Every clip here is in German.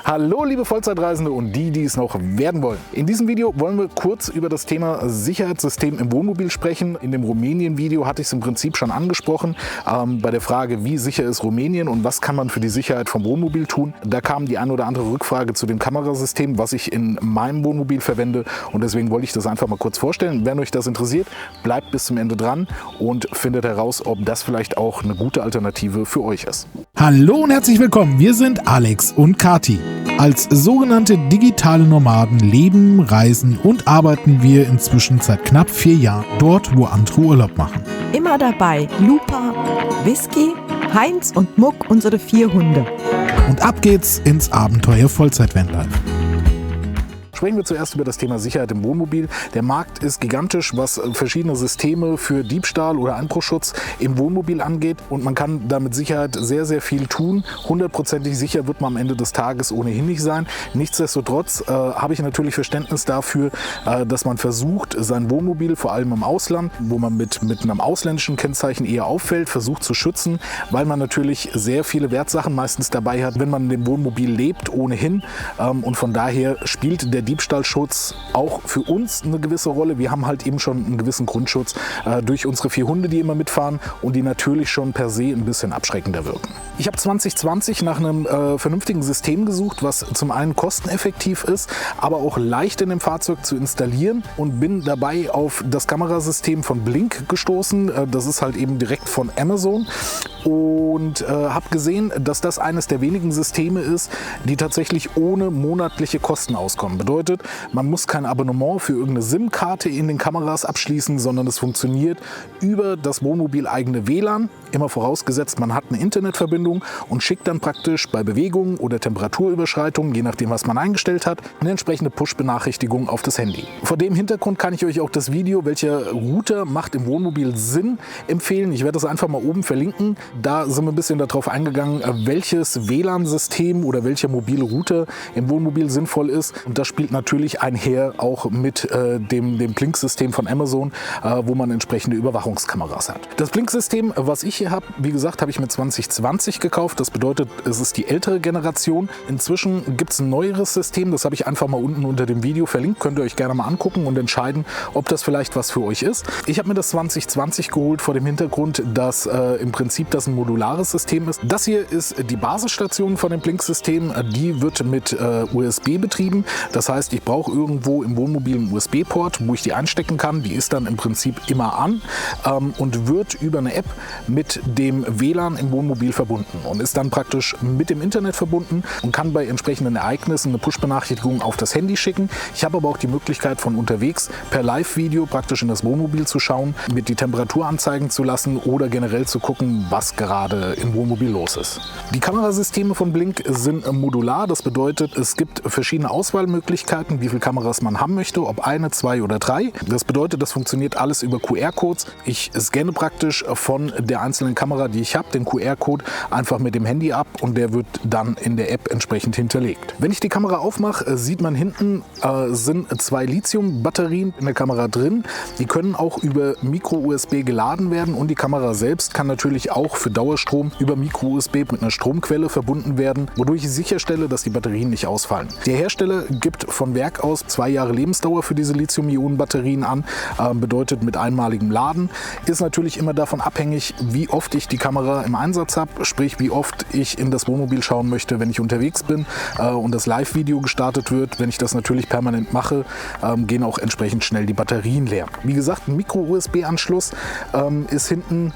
Hallo liebe Vollzeitreisende und die es noch werden wollen. In diesem Video wollen wir kurz über das Thema Sicherheitssystem im Wohnmobil sprechen. In dem Rumänien-Video hatte ich es im Prinzip schon angesprochen, bei der Frage, wie sicher ist Rumänien und was kann man für die Sicherheit vom Wohnmobil tun. Da kam die ein oder andere Rückfrage zu dem Kamerasystem, was ich in meinem Wohnmobil verwende, und deswegen wollte ich das einfach mal kurz vorstellen. Wenn euch das interessiert, bleibt bis zum Ende dran und findet heraus, ob das vielleicht auch eine gute Alternative für euch ist. Hallo und herzlich willkommen, wir sind Alex und Kati. Als sogenannte digitale Nomaden leben, reisen und arbeiten wir inzwischen seit knapp 4 Jahren dort, wo andere Urlaub machen. Immer dabei Lupa, Whisky, Heinz und Muck, unsere 4 Hunde. Und ab geht's ins Abenteuer Vollzeit-Vanlife. Sprechen wir zuerst über das Thema Sicherheit im Wohnmobil. Der Markt ist gigantisch, was verschiedene Systeme für Diebstahl oder Einbruchschutz im Wohnmobil angeht. Und man kann da mit Sicherheit sehr, sehr viel tun. 100%ig sicher wird man am Ende des Tages ohnehin nicht sein. Nichtsdestotrotz habe ich natürlich Verständnis dafür, dass man versucht, sein Wohnmobil, vor allem im Ausland, wo man mit einem ausländischen Kennzeichen eher auffällt, versucht zu schützen, weil man natürlich sehr viele Wertsachen meistens dabei hat, wenn man in dem Wohnmobil lebt, ohnehin. Und von daher spielt der Diebstahlschutz auch für uns eine gewisse Rolle. Wir haben halt eben schon einen gewissen Grundschutz durch unsere 4 Hunde, die immer mitfahren und die natürlich schon per se ein bisschen abschreckender wirken. Ich habe 2020 nach einem vernünftigen System gesucht, was zum einen kosteneffektiv ist, aber auch leicht in dem Fahrzeug zu installieren, und bin dabei auf das Kamerasystem von Blink gestoßen. Das ist halt eben direkt von Amazon, und habe gesehen, dass das eines der wenigen Systeme ist, die tatsächlich ohne monatliche Kosten auskommen. Bedeutet, man muss kein Abonnement für irgendeine SIM-Karte in den Kameras abschließen, sondern es funktioniert über das Wohnmobil eigene WLAN, immer vorausgesetzt, man hat eine Internetverbindung, und schickt dann praktisch bei Bewegungen oder Temperaturüberschreitungen, je nachdem was man eingestellt hat, eine entsprechende Push-Benachrichtigung auf das Handy. Vor dem Hintergrund kann ich euch auch das Video, welcher Router macht im Wohnmobil Sinn, empfehlen. Ich werde das einfach mal oben verlinken. Da sind wir ein bisschen darauf eingegangen, welches WLAN-System oder welcher mobile Router im Wohnmobil sinnvoll ist, und das spielt natürlich einher auch mit dem Blink-System von Amazon, wo man entsprechende Überwachungskameras hat. Das Blink-System, was ich hier habe, wie gesagt, habe ich mit 2020 gekauft. Das bedeutet, es ist die ältere Generation. Inzwischen gibt es ein neueres System, das habe ich einfach mal unten unter dem Video verlinkt. Könnt ihr euch gerne mal angucken und entscheiden, ob das vielleicht was für euch ist. Ich habe mir das 2020 geholt vor dem Hintergrund, dass im Prinzip das ein modulares System ist. Das hier ist die Basisstation von dem Blink-System. Die wird mit USB betrieben. Das heißt, ich brauche irgendwo im Wohnmobil einen USB-Port, wo ich die einstecken kann. Die ist dann im Prinzip immer an und wird über eine App mit dem WLAN im Wohnmobil verbunden und ist dann praktisch mit dem Internet verbunden und kann bei entsprechenden Ereignissen eine Push-Benachrichtigung auf das Handy schicken. Ich habe aber auch die Möglichkeit, von unterwegs per Live-Video praktisch in das Wohnmobil zu schauen, mit die Temperatur anzeigen zu lassen oder generell zu gucken, was gerade im Wohnmobil los ist. Die Kamerasysteme von Blink sind modular. Das bedeutet, es gibt verschiedene Auswahlmöglichkeiten, wie viele Kameras man haben möchte, ob 1, 2 oder 3. Das bedeutet, das funktioniert alles über QR-Codes. Ich scanne praktisch von der einzelnen Kamera, die ich habe, den QR-Code einfach mit dem Handy ab, und der wird dann in der App entsprechend hinterlegt. Wenn ich die Kamera aufmache, sieht man hinten sind 2 Lithium-Batterien in der Kamera drin. Die können auch über Micro-USB geladen werden, und die Kamera selbst kann natürlich auch für Dauerstrom über Micro-USB mit einer Stromquelle verbunden werden, wodurch ich sicherstelle, dass die Batterien nicht ausfallen. Der Hersteller gibt von Werk aus 2 Jahre Lebensdauer für diese Lithium-Ionen-Batterien an, bedeutet mit einmaligem Laden. Ist natürlich immer davon abhängig, wie oft ich die Kamera im Einsatz habe, sprich wie oft ich in das Wohnmobil schauen möchte, wenn ich unterwegs bin und das Live-Video gestartet wird. Wenn ich das natürlich permanent mache, gehen auch entsprechend schnell die Batterien leer. Wie gesagt, ein Micro-USB-Anschluss ist hinten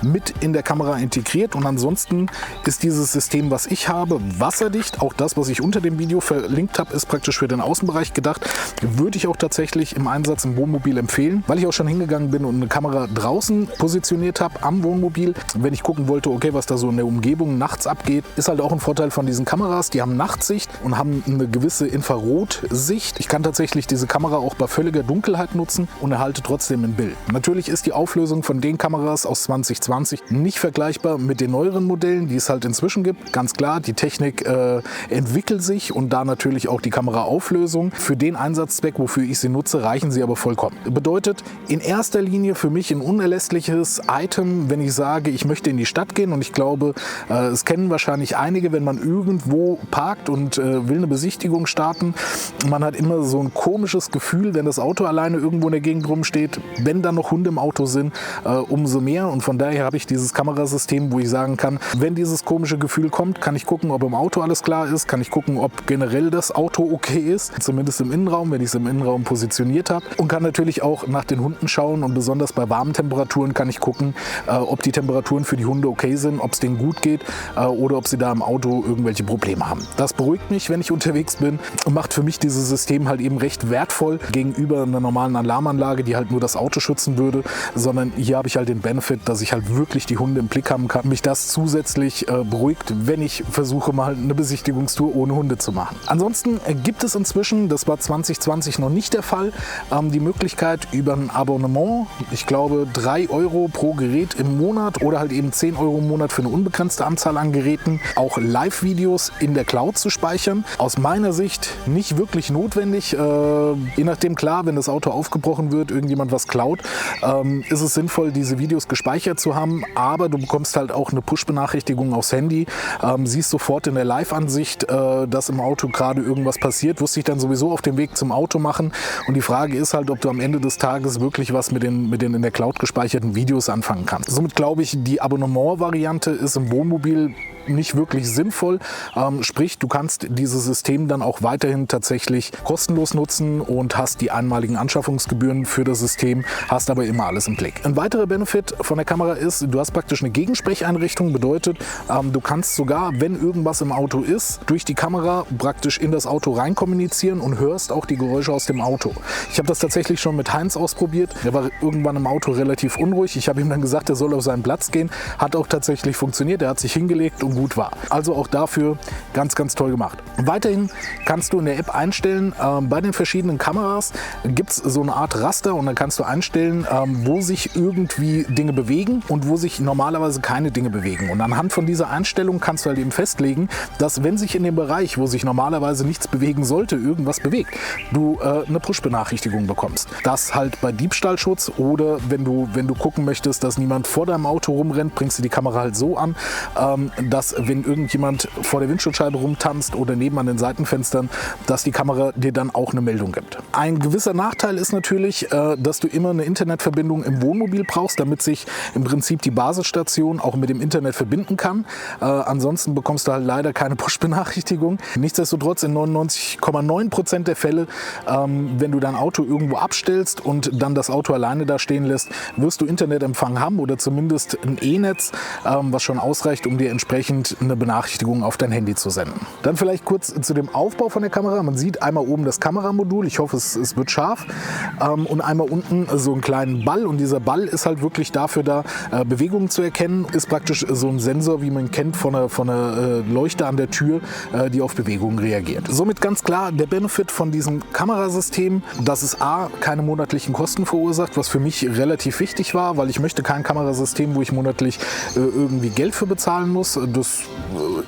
mit in der Kamera integriert, und ansonsten ist dieses System, was ich habe, wasserdicht. Auch das, was ich unter dem Video verlinkt habe, ist praktisch für den Außenbereich gedacht. Würde ich auch tatsächlich im Einsatz im Wohnmobil empfehlen, weil ich auch schon hingegangen bin und eine Kamera draußen positioniert habe am Wohnmobil. Wenn ich gucken wollte, okay, was da so in der Umgebung nachts abgeht, ist halt auch ein Vorteil von diesen Kameras. Die haben Nachtsicht und haben eine gewisse Infrarotsicht. Ich kann tatsächlich diese Kamera auch bei völliger Dunkelheit nutzen und erhalte trotzdem ein Bild. Natürlich ist die Auflösung von den Kameras aus 2020 2020 nicht vergleichbar mit den neueren Modellen, die es halt inzwischen gibt. Ganz klar, die Technik entwickelt sich und da natürlich auch die Kameraauflösung. Für den Einsatzzweck, wofür ich sie nutze, reichen sie aber vollkommen. Bedeutet in erster Linie für mich ein unerlässliches Item, wenn ich sage, ich möchte in die Stadt gehen, und ich glaube, es kennen wahrscheinlich einige, wenn man irgendwo parkt und will eine Besichtigung starten. Man hat immer so ein komisches Gefühl, wenn das Auto alleine irgendwo in der Gegend rumsteht. Wenn dann noch Hunde im Auto sind, umso mehr. Und von daher habe ich dieses Kamerasystem, wo ich sagen kann, wenn dieses komische Gefühl kommt, kann ich gucken, ob im Auto alles klar ist, kann ich gucken, ob generell das Auto okay ist, zumindest im Innenraum, wenn ich es im Innenraum positioniert habe, und kann natürlich auch nach den Hunden schauen, und besonders bei warmen Temperaturen kann ich gucken, ob die Temperaturen für die Hunde okay sind, ob es denen gut geht oder ob sie da im Auto irgendwelche Probleme haben. Das beruhigt mich, wenn ich unterwegs bin, und macht für mich dieses System halt eben recht wertvoll gegenüber einer normalen Alarmanlage, die halt nur das Auto schützen würde, sondern hier habe ich halt den Benefit, dass ich halt wirklich die Hunde im Blick haben kann, mich das zusätzlich beruhigt, wenn ich versuche, mal eine Besichtigungstour ohne Hunde zu machen. Ansonsten gibt es inzwischen, das war 2020 noch nicht der Fall, die Möglichkeit über ein Abonnement, ich glaube 3 Euro pro Gerät im Monat oder halt eben 10 Euro im Monat für eine unbegrenzte Anzahl an Geräten, auch Live-Videos in der Cloud zu speichern. Aus meiner Sicht nicht wirklich notwendig. Je nachdem, klar, wenn das Auto aufgebrochen wird, irgendjemand was klaut, ist es sinnvoll, diese Videos gespeichert zu haben, aber du bekommst halt auch eine Push-Benachrichtigung aufs Handy, siehst sofort in der Live-Ansicht, dass im Auto gerade irgendwas passiert, wirst dich dann sowieso auf den Weg zum Auto machen, und die Frage ist halt, ob du am Ende des Tages wirklich was mit den in der Cloud gespeicherten Videos anfangen kannst. Somit glaube ich, die Abonnement-Variante ist im Wohnmobil nicht wirklich sinnvoll. Sprich, du kannst dieses System dann auch weiterhin tatsächlich kostenlos nutzen und hast die einmaligen Anschaffungsgebühren für das System, hast aber immer alles im Blick. Ein weiterer Benefit von der Kamera ist, du hast praktisch eine Gegensprecheinrichtung, bedeutet, du kannst sogar, wenn irgendwas im Auto ist, durch die Kamera praktisch in das Auto rein kommunizieren und hörst auch die Geräusche aus dem Auto. Ich habe das tatsächlich schon mit Heinz ausprobiert. Der war irgendwann im Auto relativ unruhig. Ich habe ihm dann gesagt, er soll auf seinen Platz gehen. Hat auch tatsächlich funktioniert. Er hat sich hingelegt und gut war. Also auch dafür ganz, ganz toll gemacht. Weiterhin kannst du in der App einstellen, bei den verschiedenen Kameras gibt es so eine Art Raster, und dann kannst du einstellen, wo sich irgendwie Dinge bewegen und wo sich normalerweise keine Dinge bewegen. Und anhand von dieser Einstellung kannst du halt eben festlegen, dass wenn sich in dem Bereich, wo sich normalerweise nichts bewegen sollte, irgendwas bewegt, du eine Push-Benachrichtigung bekommst. Das halt bei Diebstahlschutz, oder wenn du gucken möchtest, dass niemand vor deinem Auto rumrennt, bringst du die Kamera halt so an, dass wenn irgendjemand vor der Windschutzscheibe rumtanzt oder neben an den Seitenfenstern, dass die Kamera dir dann auch eine Meldung gibt. Ein gewisser Nachteil ist natürlich, dass du immer eine Internetverbindung im Wohnmobil brauchst, damit sich im Prinzip die Basisstation auch mit dem Internet verbinden kann. Ansonsten bekommst du halt leider keine Push-Benachrichtigung. Nichtsdestotrotz in 99,9% der Fälle, wenn du dein Auto irgendwo abstellst und dann das Auto alleine da stehen lässt, wirst du Internetempfang haben oder zumindest ein E-Netz, was schon ausreicht, um dir entsprechend eine Benachrichtigung auf dein Handy zu senden. Dann vielleicht kurz zu dem Aufbau von der Kamera. Man sieht einmal oben das Kameramodul, ich hoffe, es wird scharf, und einmal unten so einen kleinen Ball, und dieser Ball ist halt wirklich dafür da, Bewegungen zu erkennen, ist praktisch so ein Sensor, wie man kennt von einer Leuchte an der Tür, die auf Bewegungen reagiert. Somit ganz klar der Benefit von diesem Kamerasystem, dass es a, keine monatlichen Kosten verursacht, was für mich relativ wichtig war, weil ich möchte kein Kamerasystem, wo ich monatlich irgendwie Geld für bezahlen muss. Das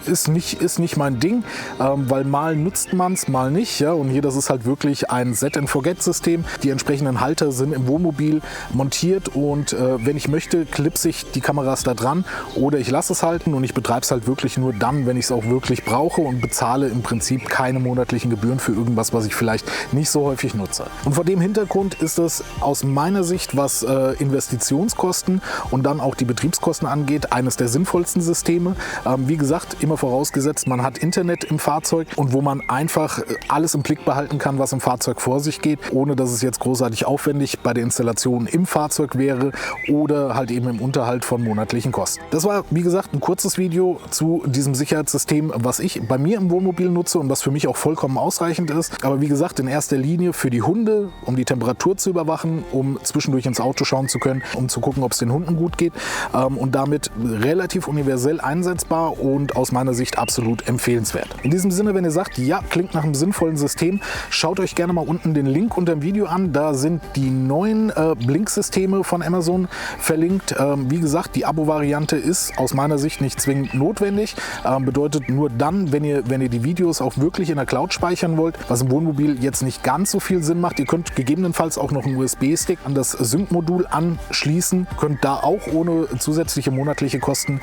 ist nicht mein Ding, weil mal nutzt man es, mal nicht. Ja? Und hier, das ist halt wirklich ein Set-and-Forget-System. Die entsprechenden Halter sind im Wohnmobil montiert, und wenn ich möchte, klipse ich die Kameras da dran oder ich lasse es halten, und ich betreibe es halt wirklich nur dann, wenn ich es auch wirklich brauche, und bezahle im Prinzip keine monatlichen Gebühren für irgendwas, was ich vielleicht nicht so häufig nutze. Und vor dem Hintergrund ist es aus meiner Sicht, was Investitionskosten und dann auch die Betriebskosten angeht, eines der sinnvollsten Systeme. Wie gesagt, immer vorausgesetzt, man hat Internet im Fahrzeug, und wo man einfach alles im Blick behalten kann, was im Fahrzeug vor sich geht, ohne dass es jetzt großartig aufwendig bei der Installation im Fahrzeug wäre oder halt eben im Unterhalt von monatlichen Kosten. Das war, wie gesagt, ein kurzes Video zu diesem Sicherheitssystem, was ich bei mir im Wohnmobil nutze und was für mich auch vollkommen ausreichend ist. Aber wie gesagt, in erster Linie für die Hunde, um die Temperatur zu überwachen, um zwischendurch ins Auto schauen zu können, um zu gucken, ob es den Hunden gut geht, und damit relativ universell einsetzbar. machbar und aus meiner Sicht absolut empfehlenswert. In diesem Sinne, wenn ihr sagt, ja, klingt nach einem sinnvollen System, schaut euch gerne mal unten den Link unter dem Video an. Da sind die neuen Blink-Systeme von Amazon verlinkt. Wie gesagt, die Abo-Variante ist aus meiner Sicht nicht zwingend notwendig. Bedeutet nur dann, wenn ihr die Videos auch wirklich in der Cloud speichern wollt, was im Wohnmobil jetzt nicht ganz so viel Sinn macht. Ihr könnt gegebenenfalls auch noch einen USB-Stick an das Sync-Modul anschließen, könnt da auch ohne zusätzliche monatliche Kosten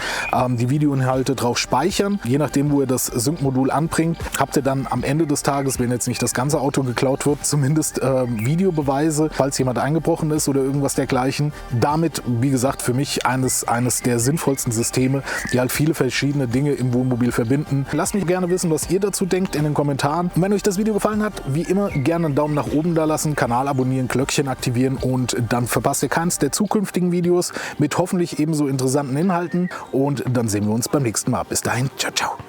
die Videoinhalte drauf speichern. Je nachdem, wo ihr das Sync-Modul anbringt, habt ihr dann am Ende des Tages, wenn jetzt nicht das ganze Auto geklaut wird, zumindest Videobeweise, falls jemand eingebrochen ist oder irgendwas dergleichen. Damit, wie gesagt, für mich eines der sinnvollsten Systeme, die halt viele verschiedene Dinge im Wohnmobil verbinden. Lasst mich gerne wissen, was ihr dazu denkt in den Kommentaren. Und wenn euch das Video gefallen hat, wie immer gerne einen Daumen nach oben da lassen, Kanal abonnieren, Glöckchen aktivieren und dann verpasst ihr keins der zukünftigen Videos mit hoffentlich ebenso interessanten Inhalten und dann sehen wir uns beim nächsten Mal. Bis dahin, ciao, ciao.